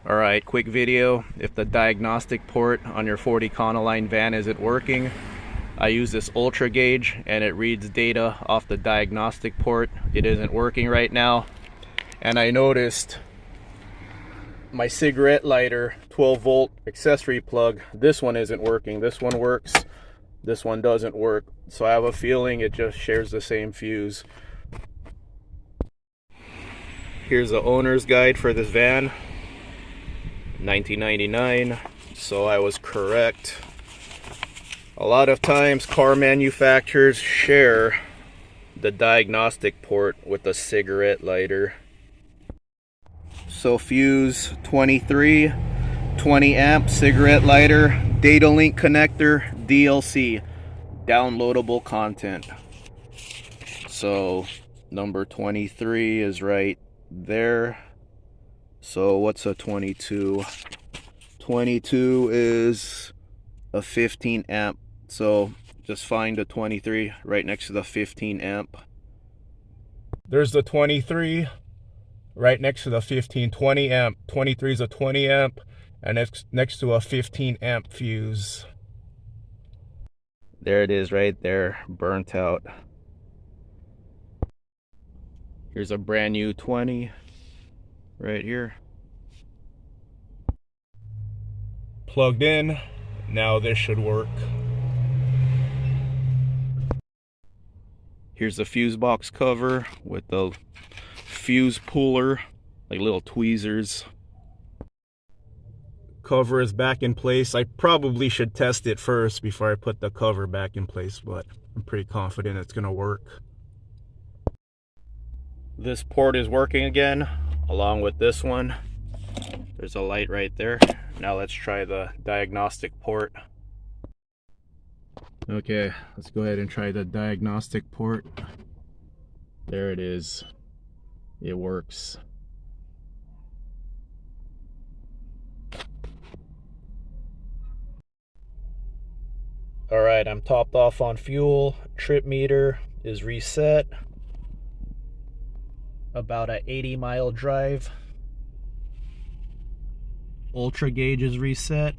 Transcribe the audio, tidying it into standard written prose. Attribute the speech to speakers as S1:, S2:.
S1: Alright, quick video. If the diagnostic port on your Ford Econoline van isn't working, I use this ultra gauge and it reads data off the diagnostic port. It isn't working right now. And I noticed my cigarette lighter 12-volt accessory plug, this one isn't working. This one works, this one doesn't work. So I have a feeling it just shares the same fuse. Here's the owner's guide for this van. 1999, so I was correct. A lot of times car manufacturers share the diagnostic port with the cigarette lighter. So fuse 23, 20 amp cigarette lighter, data link connector, DLC, downloadable content. So number 23 is right there. So what's a 22? 22 is a 15 amp. So just find a 23 right next to the 15 amp. There's the 23 right next to the 15, 20 amp. 23 is a 20 amp and it's next to a 15 amp fuse. There it is right there, burnt out. Here's a brand new 20 right here. Plugged in. Now this should work. Here's the fuse box cover with the fuse puller, like little tweezers. Cover is back in place. I probably should test it first before I put the cover back in place, but I'm pretty confident it's gonna work. This port is working again, along with this one. There's a light right there. Now let's try the diagnostic port. Okay, let's go ahead and try the diagnostic port. There it is. It works. Alright, I'm topped off on fuel. Trip meter is reset. About a 80-mile drive. Ultra gauge is reset.